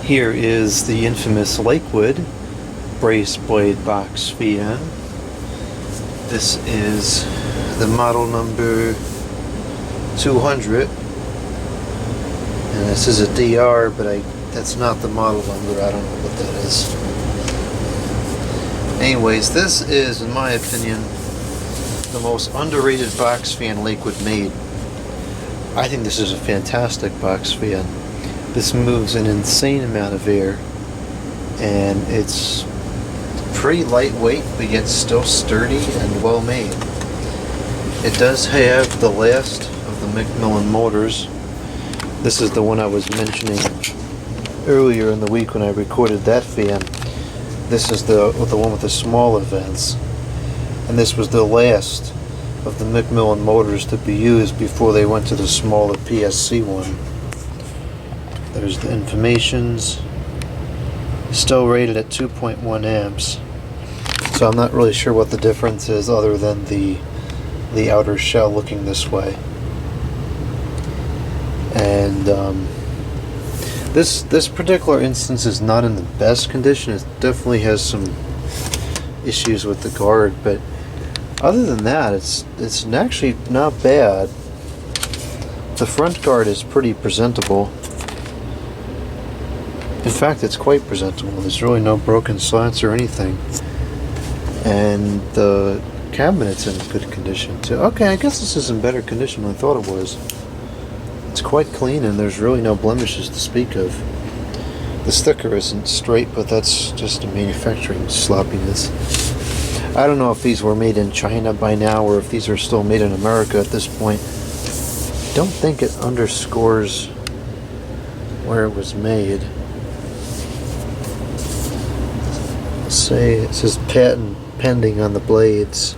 Here is the infamous Lakewood brace blade box fan. This is the model number 200, and this is a DR, but that's not the model number. I don't know what that is. Anyways, this is, in my opinion, the most underrated box fan Lakewood made. I think this is a fantastic box fan. This moves an insane amount of air, and it's pretty lightweight, but yet still sturdy and well made. It does have the last of the McMillian motors. This is the one I was mentioning earlier in the week when I recorded that fan. This is the one with the smaller vents, and this was the last of the McMillian motors to be used before they went to the smaller PSC one. There's the informations. Still rated at 2.1 amps. So I'm not really sure what the difference is other than the outer shell looking this way. And this particular instance is not in the best condition. It definitely has some issues with the guard, but other than that, it's actually not bad. The front guard is pretty presentable. In fact, it's quite presentable. There's really no broken slats or anything. And the cabinet's in good condition too. Okay, I guess this is in better condition than I thought it was. It's quite clean, and there's really no blemishes to speak of. The sticker isn't straight, but that's just a manufacturing sloppiness. I don't know if these were made in China by now, or if these are still made in America at this point. I don't think it underscores where it was made. Say it says patent pending on the blades.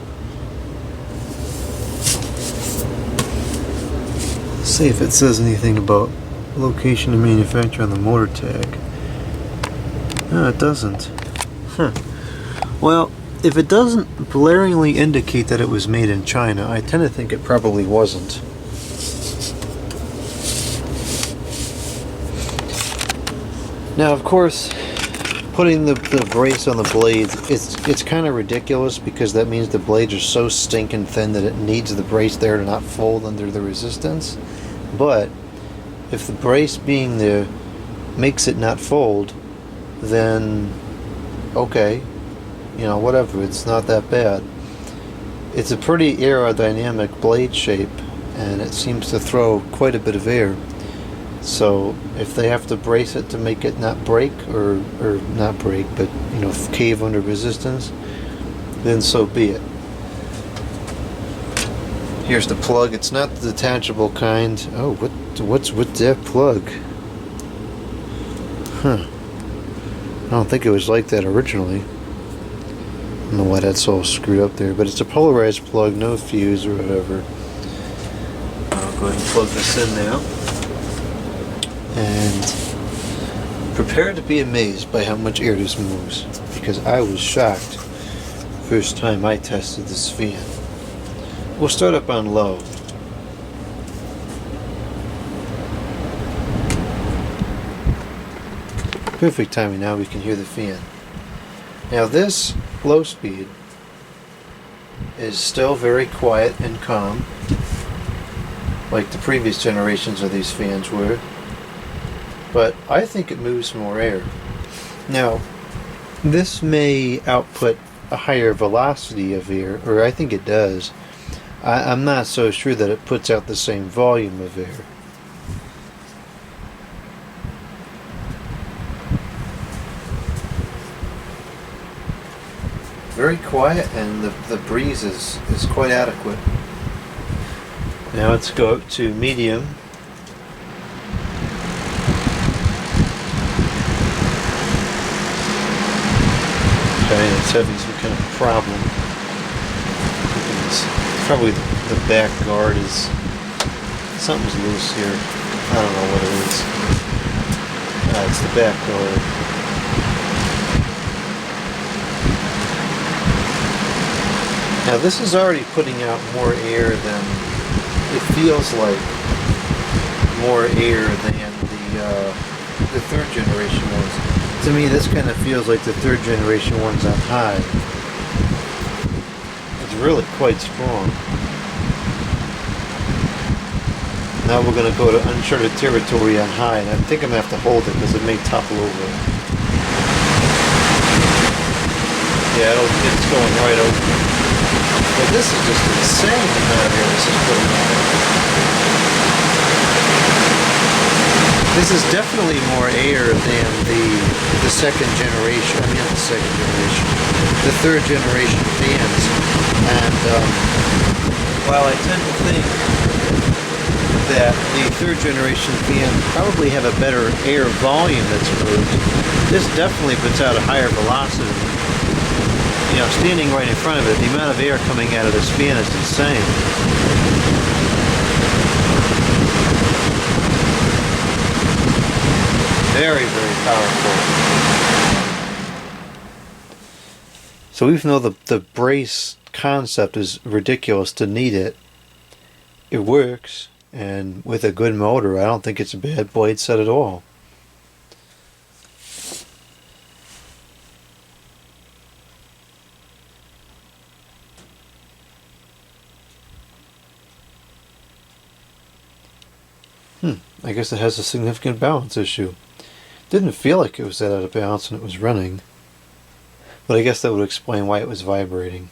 Let's see if it says anything about location and manufacture on the motor tag. No, it doesn't. Huh. Well, if it doesn't blaringly indicate that it was made in China, I tend to think it probably wasn't. Now, of course, putting the brace on the blades, it's kind of ridiculous, because that means the blades are so stinking thin that it needs the brace there to not fold under the resistance. But if the brace being there makes it not fold, then okay, you know, whatever, it's not that bad. It's a pretty aerodynamic blade shape, and it seems to throw quite a bit of air. So if they have to brace it to make it not break, or not break, but, you know, cave under resistance, then so be it. Here's the plug. It's not the detachable kind. Oh, what's with that plug? Huh. I don't think it was like that originally. I don't know why that's all screwed up there, but it's a polarized plug, no fuse or whatever. I'll go ahead and plug this in now. And prepare to be amazed by how much air this moves, because I was shocked first time I tested this fan. We'll start up on low. Perfect timing. Now we can hear the fan. Now this low speed is still very quiet and calm, like the previous generations of these fans were. But I think it moves more air. Now, this may output a higher velocity of air, or I think it does. I'm not so sure that it puts out the same volume of air. Very quiet, and the breeze is quite adequate. Now let's go up to medium. Okay, it's having some kind of problem. It's probably the back guard is, something's loose here. I don't know what it is. It's the back guard. Now this is already putting out more air than, it feels like more air than the third generation was. To me, this kind of feels like the third generation one's on high. It's really quite strong. Now we're going to go to uncharted territory on high, and I think I'm going to have to hold it because it may topple over. Yeah, it's going right over. But this is just insane amount of air this is putting on. This is definitely more air than the second generation. I mean, not the second generation, the third generation fans. And while I tend to think that the third generation fans probably have a better air volume that's moved, this definitely puts out a higher velocity. You know, standing right in front of it, the amount of air coming out of this fan is insane. Very, very powerful. So even though the brace concept is ridiculous to need it, it works. And with a good motor, I don't think it's a bad blade set at all. I guess it has a significant balance issue. Didn't feel like it was that out of balance when it was running, but I guess that would explain why it was vibrating.